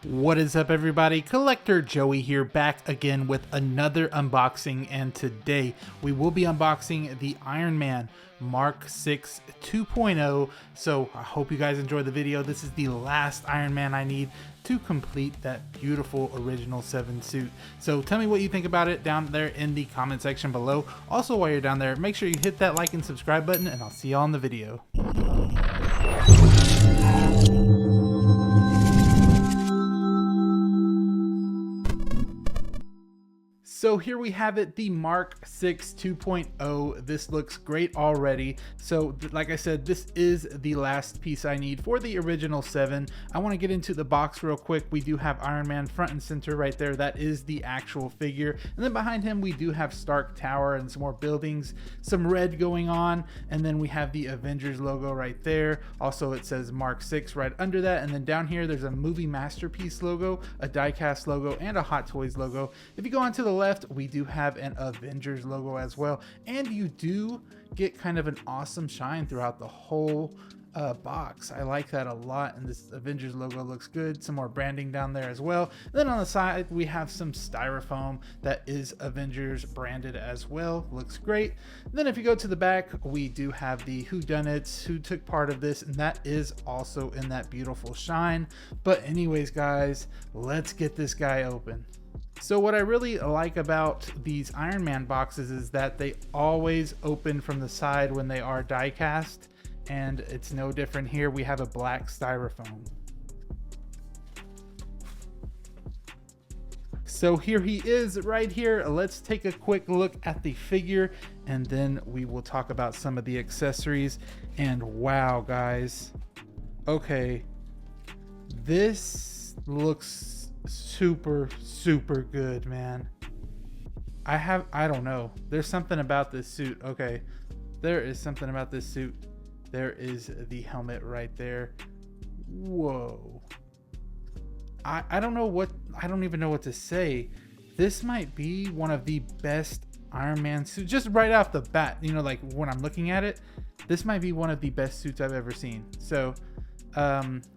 What is up, everybody? Collector Joey here, back again with another unboxing, and today we will be unboxing the Ironman Mark 6 2.0. So I hope you guys enjoyed the video. This is the last Ironman I need to complete that beautiful original 7 suit. So tell me what you think about it down there in the comment section below. Also, while you're down there, make sure you hit that like and subscribe button, and I'll see y'all in the video. So here we have it, the Mark 6 2.0. This looks great already. So like I said, this is the last piece I need for the original 7. I want to get into the box real quick. We do have Iron Man front and center right there. That is the actual figure. And then behind him, we do have Stark Tower and some more buildings, some red going on. And then we have the Avengers logo right there. Also, it says Mark 6 right under that. And then down here, there's a Movie Masterpiece logo, a diecast logo, and a Hot Toys logo. If you go on to the left, we do have an Avengers logo as well, and you do get kind of an awesome shine throughout the whole box. I like that a lot, and this Avengers logo looks good. Some more branding down there as well. And then on the side, we have some styrofoam that is Avengers branded as well. Looks great. And then if you go to the back, we do have the whodunits, who took part of this, and that is also in that beautiful shine. But anyways, guys, let's get this guy open. So what I really like about these Iron Man boxes is that they always open from the side when they are die cast, and it's no different here. We have a black styrofoam. So here he is right here. Let's take a quick look at the figure, and then we will talk about some of the accessories. And wow, guys. Okay. This looks super good, man. I don't know, there's something about this suit. Okay, there is something about this suit. There is the helmet right there. Whoa. I don't know what, I don't even know what to say. This might be one of the best Iron Man suits, just right off the bat. You know, like when I'm looking at it, this might be one of the best suits I've ever seen. So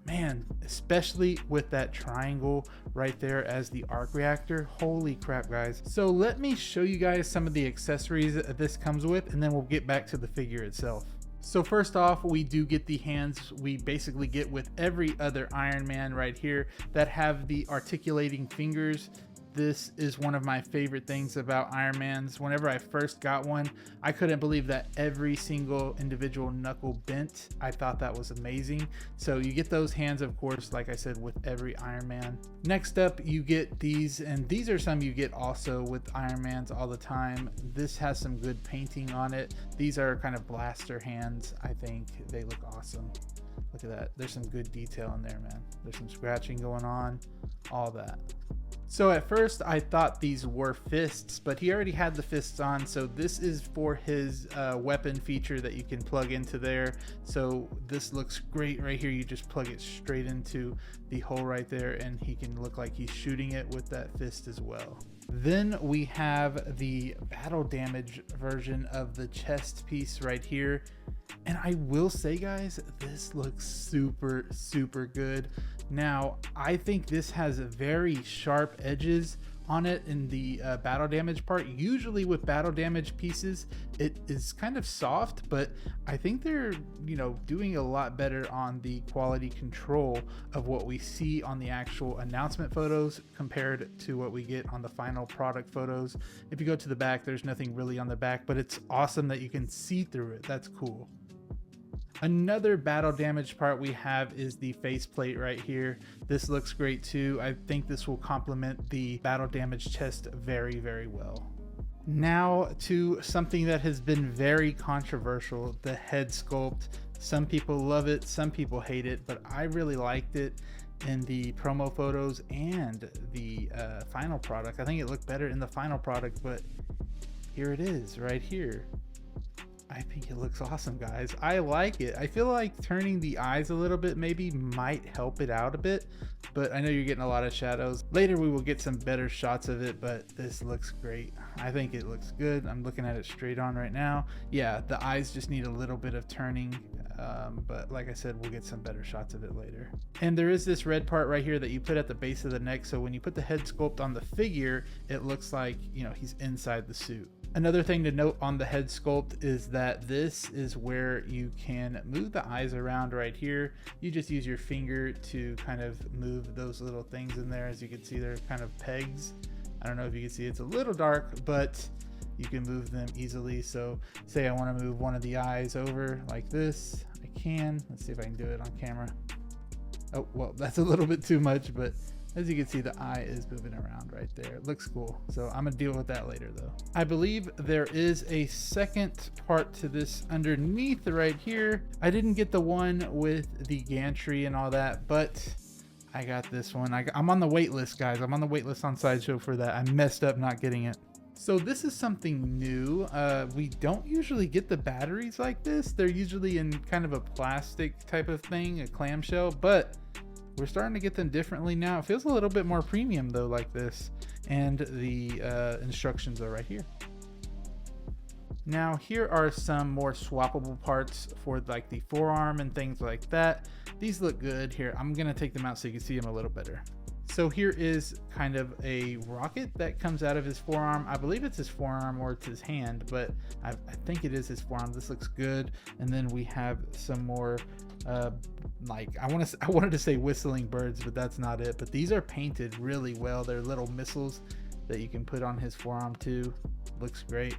man, especially with that triangle right there as the arc reactor. Holy crap, guys. So let me show you guys some of the accessories that this comes with, and then we'll get back to the figure itself. So first off, we do get the hands we basically get with every other Iron Man right here that have the articulating fingers. This is one of my favorite things about Iron Mans. Whenever I first got one, I couldn't believe that every single individual knuckle bent. I thought that was amazing. So you get those hands, of course, like I said, with every Iron Man. Next up, you get these, and these are some you get also with Iron Mans all the time. This has some good painting on it. These are kind of blaster hands. I think they look awesome. Look at that. There's some good detail in there, man. There's some scratching going on, all that. So at first I thought these were fists, but he already had the fists on. So this is for his weapon feature that you can plug into there. So this looks great right here. You just plug it straight into the hole right there, and he can look like he's shooting it with that fist as well. Then we have the battle damage version of the chest piece right here. And I will say, guys, this looks super good. Now, I think this has very sharp edges on it in the battle damage part. Usually with battle damage pieces, it is kind of soft, but I think they're, you know, doing a lot better on the quality control of what we see on the actual announcement photos compared to what we get on the final product photos. If you go to the back, there's nothing really on the back, but it's awesome that you can see through it. That's cool. Another battle damage part we have is the faceplate right here. This looks great too. I think this will complement the battle damage chest very well. Now to something that has been very controversial, the head sculpt. Some people love it, some people hate it, but I really liked it in the promo photos and the final product. I think it looked better in the final product, but here it is right here. I think it looks awesome, guys. I like it. I feel like turning the eyes a little bit maybe might help it out a bit, but I know you're getting a lot of shadows. Later we will get some better shots of it, but this looks great. I think it looks good. I'm looking at it straight on right now. Yeah, the eyes just need a little bit of turning. but like I said, we'll get some better shots of it later. And there is this red part right here that you put at the base of the neck, so when you put the head sculpt on the figure, it looks like, you know, he's inside the suit. Another thing to note on the head sculpt is that this is where you can move the eyes around right here. You just use your finger to kind of move those little things in there. As you can see, they're kind of pegs. I don't know if you can see, it's a little dark, but you can move them easily. So say I want to move one of the eyes over like this, I can. Let's see if I can do it on camera. Oh, well, that's a little bit too much, but as you can see, the eye is moving around right there. It looks cool. So I'm gonna deal with that later though. I believe there is a second part to this underneath right here. I didn't get the one with the gantry and all that, but I got this one. I'm on the wait list, guys. I'm on the wait list on Sideshow for that. I messed up not getting it. So this is something new. We don't usually get the batteries like this. They're usually in kind of a plastic type of thing, a clamshell, but we're starting to get them differently now. It feels a little bit more premium though, like this. And the instructions are right here. Now here are some more swappable parts for like the forearm and things like that. These look good. Here, I'm gonna take them out so you can see them a little better. So here is kind of a rocket that comes out of his forearm. I believe it's his forearm or it's his hand, but I think it is his forearm. This looks good. And then we have some more like I wanted to say whistling birds, but that's not it. But these are painted really well. They're little missiles that you can put on his forearm too. Looks great.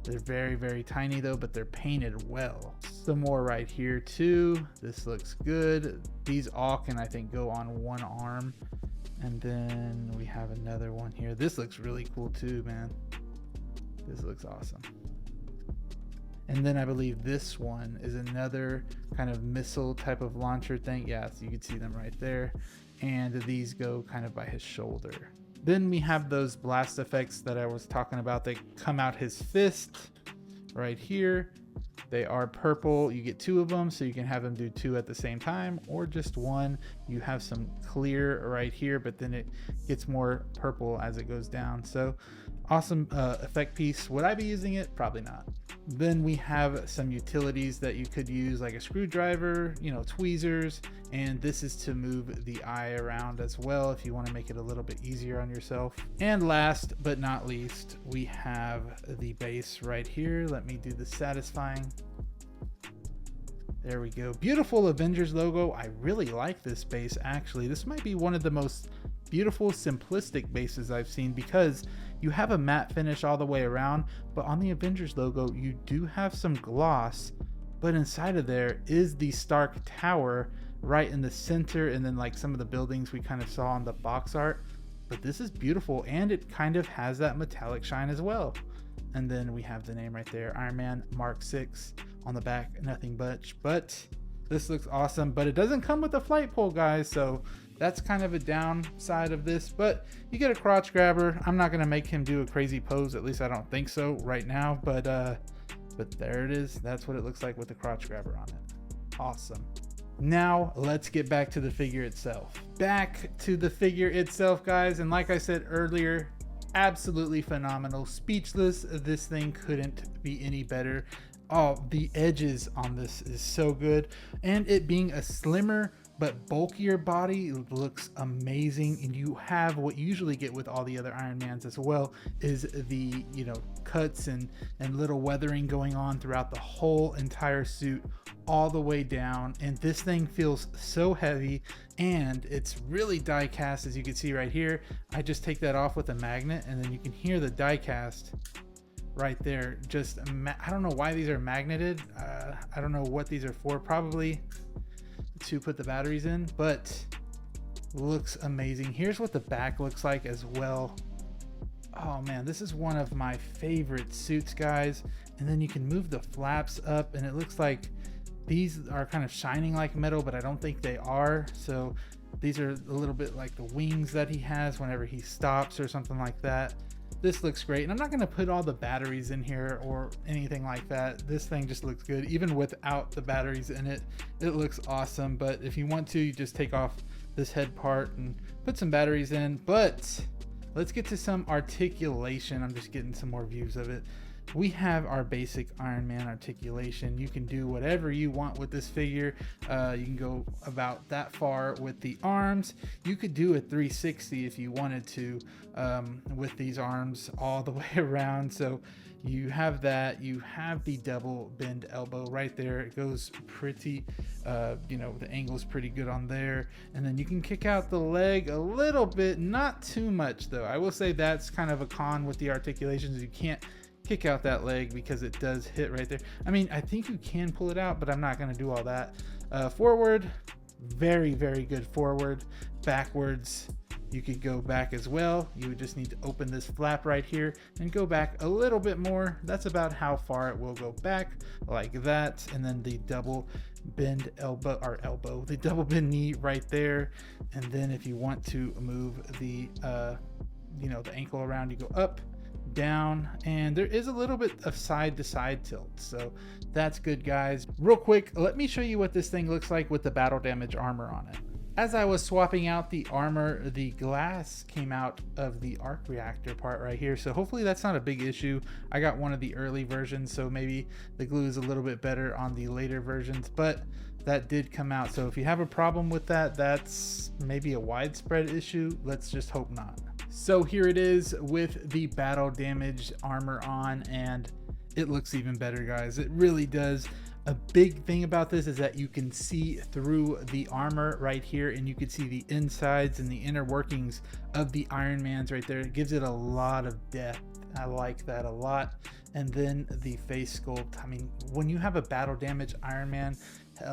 They're very, very tiny though, but they're painted well. Some more right here too. This looks good. These all can, I think, go on one arm. And then we have another one here. This looks really cool too, man. This looks awesome. And then I believe this one is another kind of missile type of launcher thing. Yeah, so you can see them right there. And these go kind of by his shoulder. Then we have those blast effects that I was talking about. They come out his fist right here. They are purple. You get two of them, so you can have them do two at the same time or just one. You have some clear right here, but then it gets more purple as it goes down. So awesome effect piece. Would I be using it? Probably not. Then we have some utilities that you could use, like a screwdriver, you know, tweezers, and this is to move the eye around as well if you want to make it a little bit easier on yourself. And last but not least, we have the base right here. Let me do the satisfying. There we go. Beautiful Avengers logo. I really like this base actually. This might be one of the most beautiful simplistic bases I've seen because you have a matte finish all the way around, but on the Avengers logo you do have some gloss, but inside of there is the Stark Tower right in the center, and then like some of the buildings we kind of saw on the box art. But this is beautiful, and it kind of has that metallic shine as well. And then we have the name right there, Ironman Mark 6 on the back, nothing but this looks awesome. But it doesn't come with a flight pole, guys, so that's kind of a downside of this. But you get a crotch grabber. I'm not gonna make him do a crazy pose, at least I don't think so right now, but there it is. That's what it looks like with the crotch grabber on it. Awesome. Now let's get back to the figure itself. Back to the figure itself, guys, and like I said earlier, absolutely phenomenal. Speechless. This thing couldn't be any better. Oh, the edges on this is so good, and it being a slimmer but bulkier body looks amazing. And you have what you usually get with all the other Ironmans as well, is the, you know, cuts and little weathering going on throughout the whole entire suit all the way down. And this thing feels so heavy, and it's really die cast, as you can see right here. I just take that off with a magnet, and then you can hear the die cast right there. Just I don't know why these are magneted. I don't know what these are for, probably to put the batteries in, but looks amazing. Here's what the back looks like as well. Oh man, this is one of my favorite suits, guys. And then you can move the flaps up, and it looks like these are kind of shining like metal, but I don't think they are. So these are a little bit like the wings that he has whenever he stops or something like that. This looks great, and I'm not going to put all the batteries in here or anything like that. This thing just looks good even without the batteries in it. It looks awesome. But if you want to, you just take off this head part and put some batteries in. But let's get to some articulation. I'm just getting some more views of it. we have our basic Ironman articulation. You can do whatever you want with this figure. You can go about that far with the arms. You could do a 360 if you wanted to, with these arms all the way around. So you have that. You have the double bend elbow right there. It goes pretty, the angle's pretty good on there. And then you can kick out the leg a little bit, not too much though. I will say that's kind of a con with the articulations. You can't kick out that leg because it does hit right there. I mean, I think you can pull it out, but I'm not going to do all that. Forward, very, very good forward. Backwards, you could go back as well. You would just need to open this flap right here and go back a little bit more. That's about how far it will go back, like that. And then the double bend the double bend knee right there. And then if you want to move the the ankle around, you go up, down, and there is a little bit of side to side tilt, so that's good, guys. Real quick, let me show you what this thing looks like with the battle damage armor on it. As I was swapping out the armor, the glass came out of the arc reactor part right here, so hopefully that's not a big issue. I got one of the early versions, so maybe the glue is a little bit better on the later versions, but that did come out. So if you have a problem with that, that's maybe a widespread issue. Let's just hope not. So here it is with the battle damage armor on, and it looks even better, guys. It really does. A big thing about this is that you can see through the armor right here, and you can see the insides and the inner workings of the Ironmans right there. It gives it a lot of depth. I like that a lot. And then the face sculpt. I mean, when you have a battle damage Ironman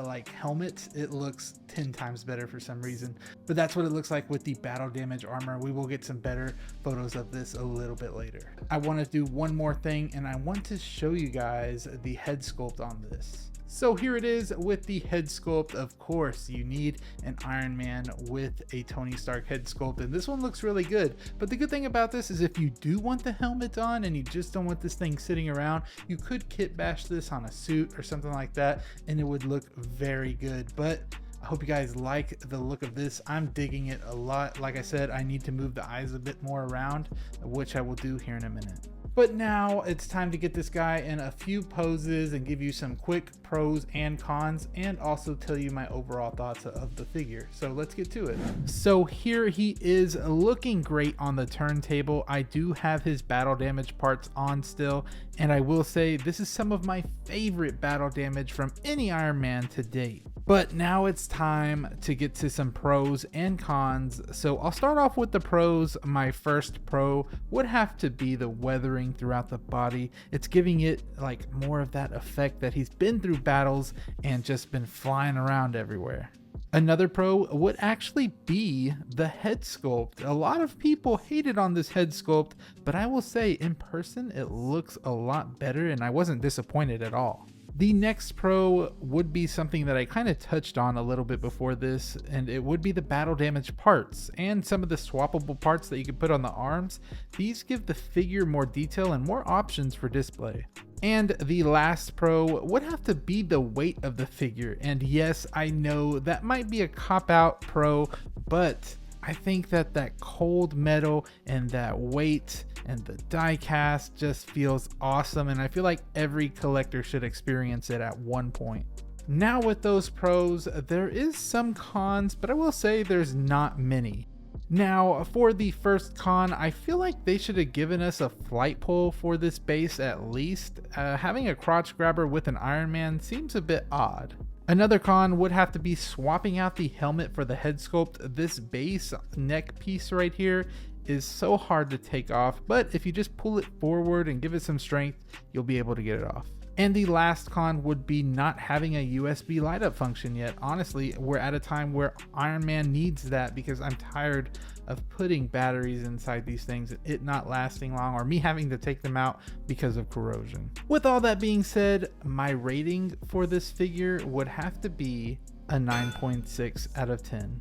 like helmet, it looks 10 times better for some reason. But that's what it looks like with the battle damage armor. We will get some better photos of this a little bit later. I want to do one more thing, and I want to show you guys the head sculpt on this. So here it is with the head sculpt. Of course, you need an Iron Man with a Tony Stark head sculpt, and this one looks really good. But the good thing about this is if you do want the helmet on and you just don't want this thing sitting around, you could kit bash this on a suit or something like that, and it would look very good. But I hope you guys like the look of this. I'm digging it a lot. Like I said, I need to move the eyes a bit more around, which I will do here in a minute. But now it's time to get this guy in a few poses and give you some quick pros and cons, and also tell you my overall thoughts of the figure. So let's get to it. So here he is looking great on the turntable. I do have his battle damage parts on still, and I will say this is some of my favorite battle damage from any Iron Man to date. But now it's time to get to some pros and cons. So I'll start off with the pros. My first pro would have to be the weathering throughout the body. It's giving it like more of that effect that he's been through battles and just been flying around everywhere. Another pro would actually be the head sculpt. A lot of people hated on this head sculpt, but I will say in person it looks a lot better, and I wasn't disappointed at all. The next pro would be something that I kind of touched on a little bit before this, and it would be the battle damage parts and some of the swappable parts that you can put on the arms. These give the figure more detail and more options for display. And the last pro would have to be the weight of the figure. And yes, I know that might be a cop-out pro, but I think that cold metal and that weight and the die cast just feels awesome, and I feel like every collector should experience it at one point. Now with those pros, there is some cons, but I will say there's not many. Now for the first con, I feel like they should have given us a flight pole for this base at least. Having a crotch grabber with an Iron Man seems a bit odd. Another con would have to be swapping out the helmet for the head sculpt. This base neck piece right here is so hard to take off, but if you just pull it forward and give it some strength, you'll be able to get it off. And the last con would be not having a USB light up function yet. Honestly, we're at a time where Iron Man needs that because I'm tired of putting batteries inside these things, it not lasting long, or me having to take them out because of corrosion. With all that being said, my rating for this figure would have to be a 9.6 out of 10.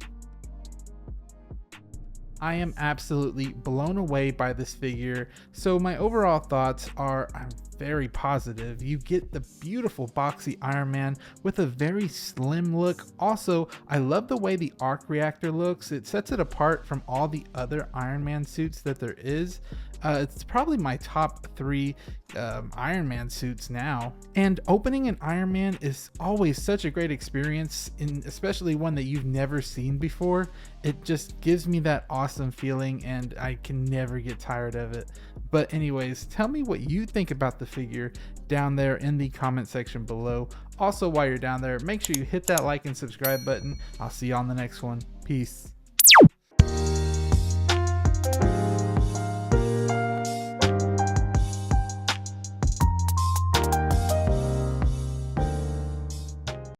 I am absolutely blown away by this figure. So my overall thoughts are I'm very positive. You get the beautiful boxy Iron Man with a very slim look. Also, I love the way the arc reactor looks. It sets it apart from all the other Iron Man suits that there is. It's probably my top 3 Iron Man suits now. And opening an Iron Man is always such a great experience, especially one that you've never seen before. It just gives me that awesome feeling and I can never get tired of it. But anyways, tell me what you think about the figure down there in the comment section below. Also, while you're down there, make sure you hit that like and subscribe button. I'll see you on the next one. Peace.